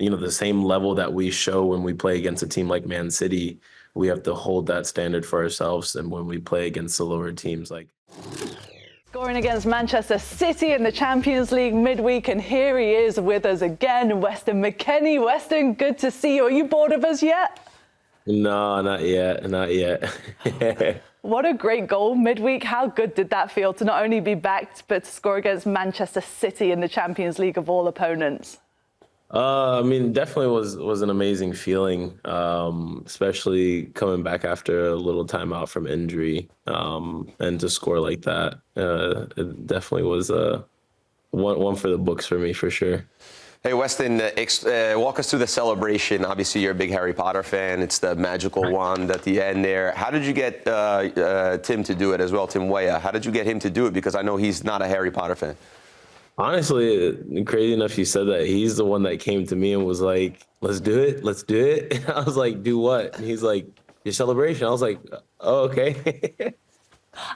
the same level that we show when we play against a team like Man City, we have to hold that standard for ourselves. And when we play against the lower teams, like scoring against Manchester City in the Champions League midweek, and here he is with us again, Weston Mckennie. Weston, good to see you. Are you bored of us yet? No, not yet, not yet. What a great goal midweek. How good did that feel to not only be backed, but to score against Manchester City in the Champions League of all opponents? I mean, definitely was an amazing feeling, especially coming back after a little time out from injury, and to score like that. It definitely was one for the books for me, for sure. Hey, Weston, walk us through the celebration. Obviously, you're a big Harry Potter fan. It's the magical wand at the end there. How did you get Tim to do it as well, Tim Weah? How did you get him to do it? Because I know he's not a Harry Potter fan. Honestly, crazy enough you said that. He's the one that came to me and was like, let's do it. Let's do it. And I was like, do what? And he's like, your celebration. I was like, oh, okay.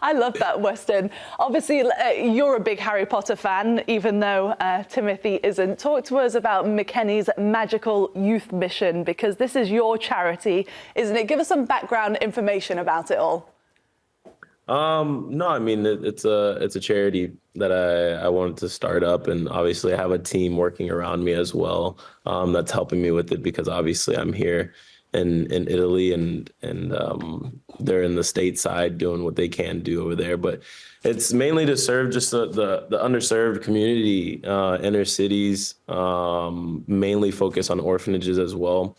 I love that, Weston. Obviously, you're a big Harry Potter fan, even though Timothy isn't. Talk to us about Mckennie's magical youth mission, because this is your charity, isn't it? Give us some background information about it all. No, I mean, it's a charity that I wanted to start up, and obviously I have a team working around me as well, that's helping me with it, because obviously I'm here in Italy, and they're in the stateside doing what they can do over there. But it's mainly to serve just the underserved community, inner cities, mainly focus on orphanages as well.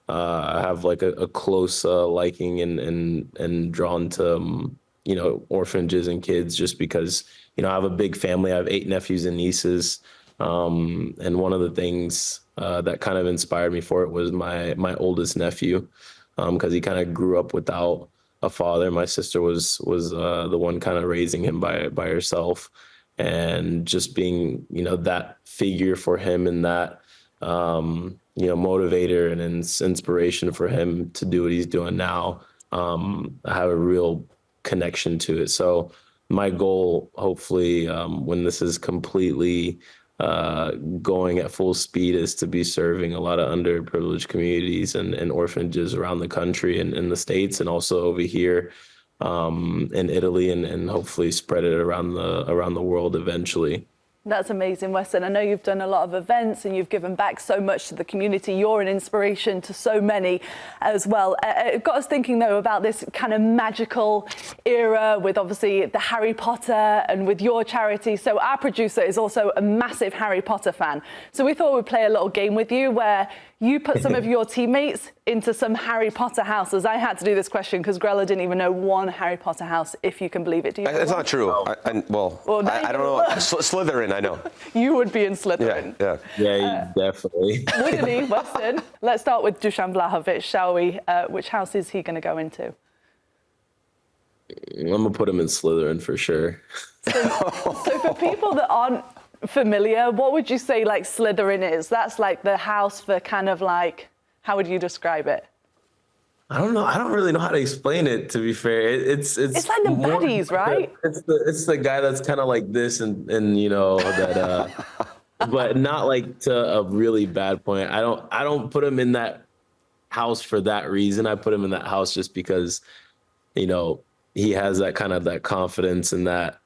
I have like a close liking and drawn to orphanages and kids, just because, I have a big family. I have 8 nephews and nieces. And one of the things that kind of inspired me for it was my oldest nephew, because he kind of grew up without a father. My sister was the one kind of raising him by herself, and just being, that figure for him, and that, motivator and inspiration for him to do what he's doing now. I have a real connection to it. So my goal, hopefully, when this is completely going at full speed, is to be serving a lot of underprivileged communities and orphanages around the country and in the States, and also over here in Italy, and hopefully spread it around the world eventually. That's amazing, Weston. I know you've done a lot of events and you've given back so much to the community. You're an inspiration to so many as well. It got us thinking, though, about this kind of magical era with obviously the Harry Potter and with your charity. So our producer is also a massive Harry Potter fan. So we thought we'd play a little game with you where you put some of your teammates into some Harry Potter houses. I had to do this question because Grella didn't even know one Harry Potter house, if you can believe it. Do you know It's one? not true. I don't know. Slytherin, I know. You would be in Slytherin. Yeah, definitely. Wouldn't he, Weston? Let's start with Dusan Vlahovic, shall we? Which house is he going to go into? I'm going to put him in Slytherin for sure. So for people that aren't familiar, what would you say like Slytherin is? That's like the house for kind of like, how would you describe it? I don't know. I don't really know how to explain it, to be fair. It's like the baddies, right? It's the guy that's kind of like this, and that but not like to a really bad point. I don't put him in that house for that reason. I put him in that house just because, he has that kind of that confidence and that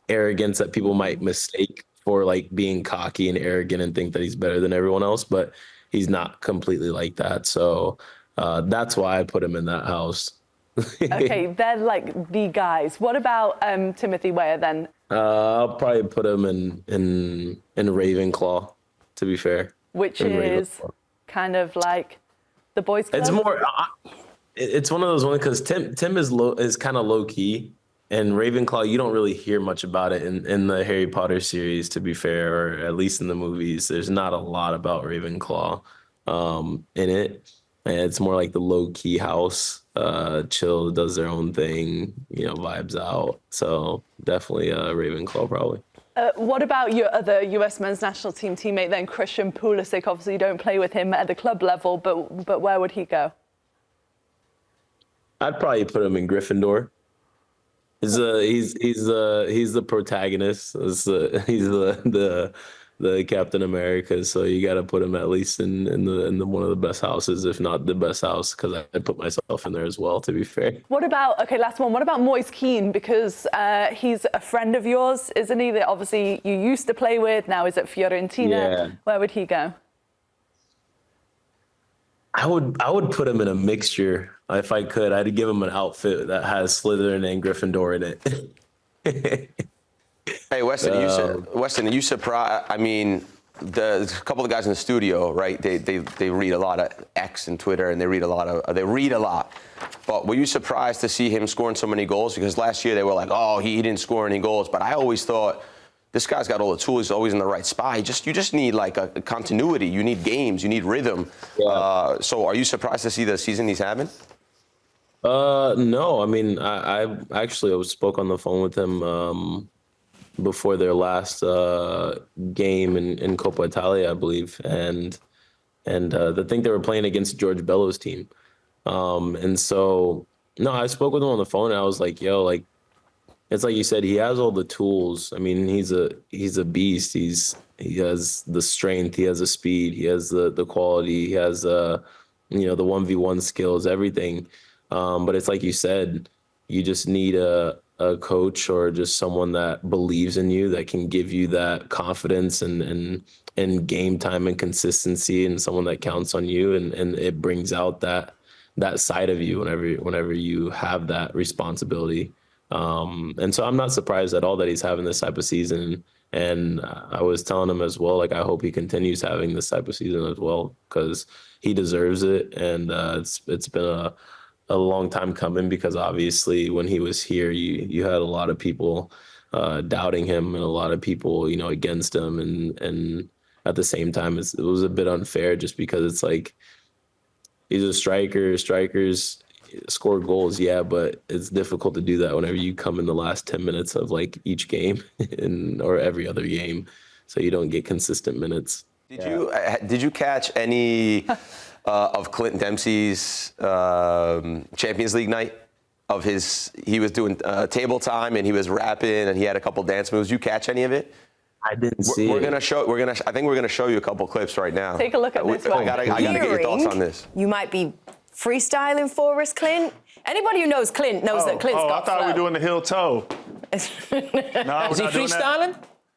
arrogance that people might mistake for like being cocky and arrogant and think that he's better than everyone else, but he's not completely like that. So that's why I put him in that house. Okay, they're like the guys. What about Timothy Weah then? I'll probably put him in Ravenclaw, to be fair. Which is kind of like the boys' club? It's more. It's one of those ones because Tim is kind of low key, and Ravenclaw, you don't really hear much about it in the Harry Potter series, to be fair, or at least in the movies. There's not a lot about Ravenclaw in it. And it's more like the low key house, chill, does their own thing, vibes out. So definitely Ravenclaw, probably. What about your other US men's national team teammate then, Christian Pulisic? Obviously, you don't play with him at the club level, but where would he go? I'd probably put him in Gryffindor. He's the protagonist. He's the the Captain America. So you got to put him at least in the one of the best houses, if not the best house, because I put myself in there as well, to be fair. What about, okay, last one. What about Moise Kean? Because he's a friend of yours, isn't he? That obviously you used to play with. Now he's at Fiorentina. Yeah. Where would he go? I would put him in a mixture if I could. I'd give him an outfit that has Slytherin and Gryffindor in it. Hey, Weston, are you surprised? I mean, a couple of guys in the studio, right? They read a lot of X and Twitter, and they read a lot. But were you surprised to see him scoring so many goals? Because last year they were like, oh, he didn't score any goals. But I always thought, this guy's got all the tools. He's always in the right spot. You just need like a continuity. You need games. You need rhythm. Yeah. So are you surprised to see the season he's having? No. I mean, I actually spoke on the phone with him before their last game in Coppa Italia, I believe, and I think they were playing against George Bellows' team. And so, no, I spoke with him on the phone, and I was like, yo, like, it's like you said, he has all the tools. I mean, he's a beast. He has the strength, he has the speed, he has the quality, he has the 1v1 skills, everything. But it's like you said, you just need a coach or just someone that believes in you, that can give you that confidence and game time and consistency, and someone that counts on you, and it brings out that side of you whenever you have that responsibility. And so I'm not surprised at all that he's having this type of season. And I was telling him as well, like, I hope he continues having this type of season as well, because he deserves it. And it's been a long time coming, because obviously when he was here, you had a lot of people doubting him, and a lot of people, against him. And at the same time, it was a bit unfair, just because it's like, he's a striker. Strikers score goals, yeah, but it's difficult to do that whenever you come in the last 10 minutes of like each game or every other game, so you don't get consistent minutes. Did you catch any of Clint Dempsey's Champions League night? He was doing table time, and he was rapping, and he had a couple dance moves. Did you catch any of it? I didn't see it. I think we're gonna show you a couple clips right now. Take a look at this one. I gotta get your thoughts on this. You might be freestyling for us, Clint. Anybody who knows Clint knows that Clint's got I thought we were doing the heel toe. Is he freestyling?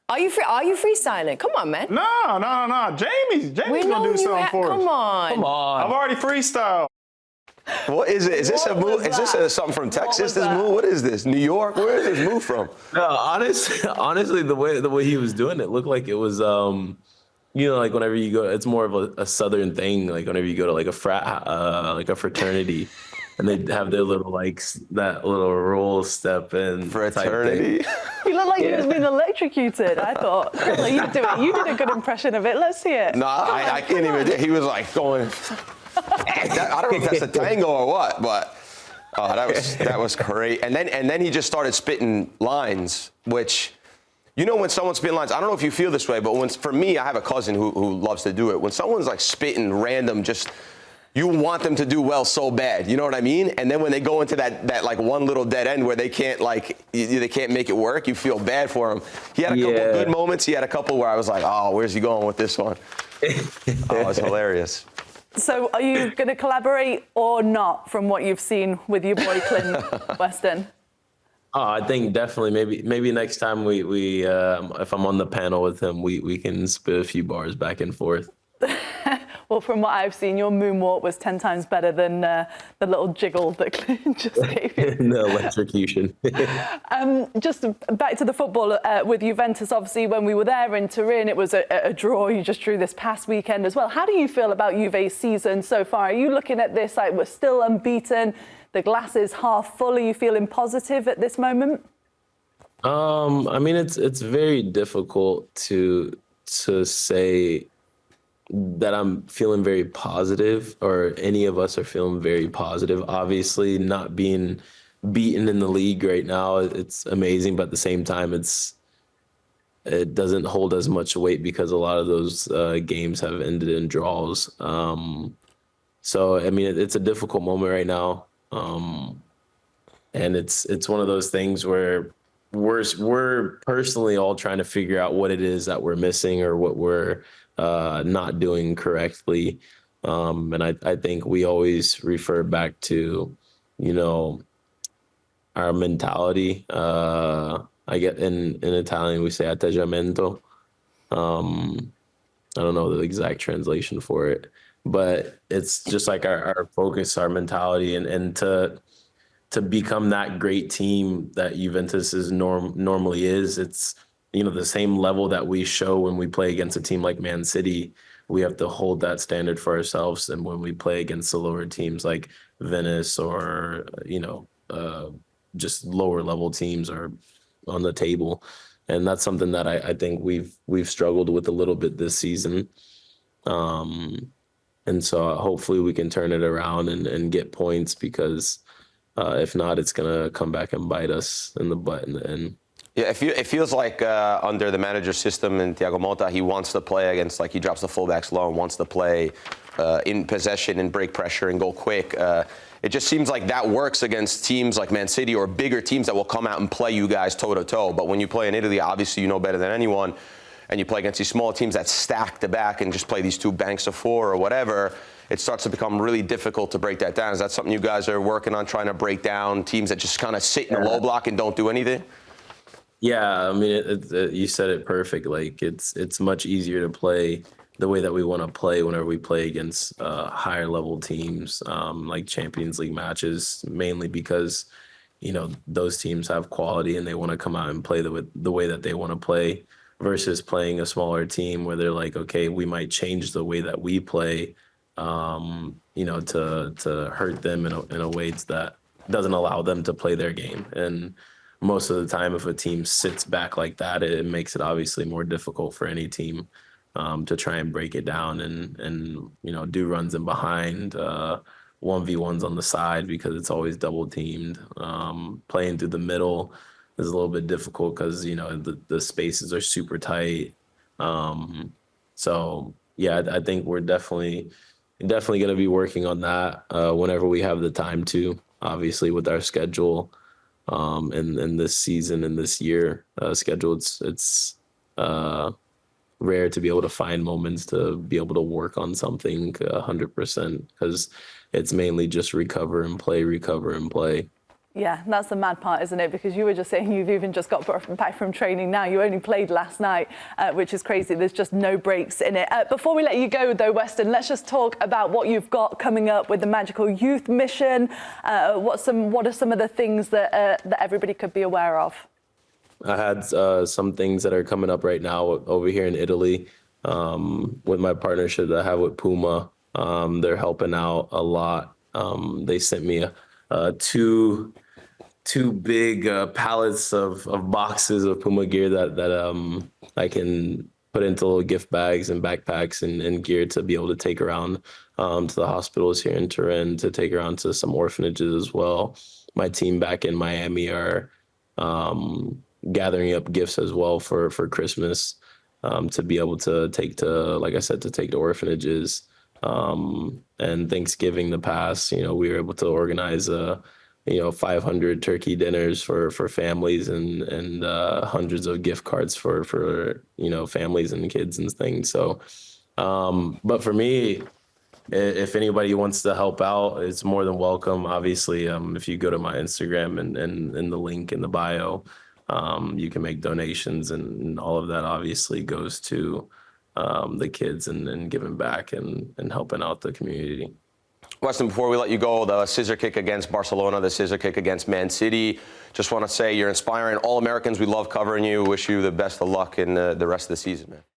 Are you freestyling? Come on, man. No. Jamie's gonna do something for us. Come on. I've already freestyled. What is it? Is this a move? Is this something from Texas? This move? What is this? New York? Where is this move from? No, honestly, the way he was doing it looked like it was like whenever you go, it's more of a Southern thing. Like whenever you go to like a like a fraternity, and they have their little that little roll step in fraternity. You look like you've been electrocuted. I thought, you did a good impression of it. Let's see it. No, I can't even. He was like going. I don't know if that's a tango or what, but that was great. And then he just started spitting lines, which. When someone's spitting lines, I don't know if you feel this way, but for me, I have a cousin who loves to do it. When someone's like spitting random, you want them to do well so bad, you know what I mean? And then when they go into that like one little dead end where they can't they can't make it work, you feel bad for them. He had a couple good moments. He had a couple where I was like, oh, where's he going with this one? Oh, it's hilarious. So are you going to collaborate or not, from what you've seen with your boy Clint, Weston? Oh, I think definitely maybe next time we if I'm on the panel with him, we can spit a few bars back and forth. Well, from what I've seen, your moonwalk was 10 times better than the little jiggle that Clint just gave you. The electrocution. Just back to the football with Juventus. Obviously, when we were there in Turin, it was a draw. You just drew this past weekend as well. How do you feel about Juve's season so far? Are you looking at this like we're still unbeaten? The glass is half full. Are you feeling positive at this moment? I mean, it's very difficult to say that I'm feeling very positive, or any of us are feeling very positive. Obviously, not being beaten in the league right now, it's amazing, but at the same time, it doesn't hold as much weight, because a lot of those games have ended in draws. So I mean, it's a difficult moment right now. And it's one of those things where we're personally all trying to figure out what it is that we're missing or what we're not doing correctly. And I think we always refer back to, you know, our mentality. I get in Italian, we say atteggiamento. I don't know the exact translation for it, but it's just like our focus, our mentality, and to become that great team that Juventus is normally is. It's, you know, the same level that we show when we play against a team like Man City. We have to hold that standard for ourselves, and when we play against the lower teams like Venice or, you know, just lower level teams are on the table. And that's something that I think we've struggled with a little bit this season. And so hopefully we can turn it around and get points, because if not, it's going to come back and bite us in the butt in the end. Yeah, it feels like under the manager system in Thiago Motta, he wants to play against, like, he drops the fullbacks low and wants to play in possession and break pressure and go quick. It just seems like that works against teams like Man City or bigger teams that will come out and play you guys toe-to-toe. But when you play in Italy, obviously you know better than anyone, and you play against these smaller teams that stack the back and just play these two banks of four or whatever, it starts to become really difficult to break that down. Is that something you guys are working on, trying to break down teams that just kind of sit in a low block and don't do anything? Yeah, I mean, you said it perfect. Like, it's much easier to play the way that we want to play whenever we play against higher level teams, like Champions League matches, mainly because, you know, those teams have quality and they want to come out and play the way that they want to play, versus playing a smaller team where they're like, okay, we might change the way that we play, you know, to hurt them in a way that doesn't allow them to play their game. And most of the time, if a team sits back like that, it makes it obviously more difficult for any team to try and break it down and you know, do runs in behind, 1v1s on the side, because it's always double teamed. Playing through the middle is a little bit difficult because, you know, the spaces are super tight. So yeah, I think we're definitely going to be working on that whenever we have the time to, obviously with our schedule. And this season and this year schedule, it's rare to be able to find moments to be able to work on something 100%, because it's mainly just recover and play. Yeah, that's the mad part, isn't it? Because you were just saying you've even just got back from training now. You only played last night, which is crazy. There's just no breaks in it. Before we let you go, though, Weston, let's just talk about what you've got coming up with the Magical Youth Mission. What are some of the things that everybody could be aware of? I had some things that are coming up right now over here in Italy with my partnership that I have with Puma. They're helping out a lot. They sent me two big pallets of boxes of Puma gear that I can put into little gift bags and backpacks and gear to be able to take around to the hospitals here in Turin, to take around to some orphanages as well. My team back in Miami are gathering up gifts as well for Christmas, to be able to take to, like I said, to take to orphanages. And Thanksgiving the past, you know, we were able to organize 500 turkey dinners for families and hundreds of gift cards for you know, families and kids and things. So but for me, if anybody wants to help out, it's more than welcome. Obviously, if you go to my Instagram and the link in the bio, you can make donations, and all of that obviously goes to the kids and giving back and helping out the community. Weston, before we let you go, the scissor kick against Barcelona, the scissor kick against Man City, just want to say you're inspiring all Americans. We love covering you. Wish you the best of luck in the rest of the season, man.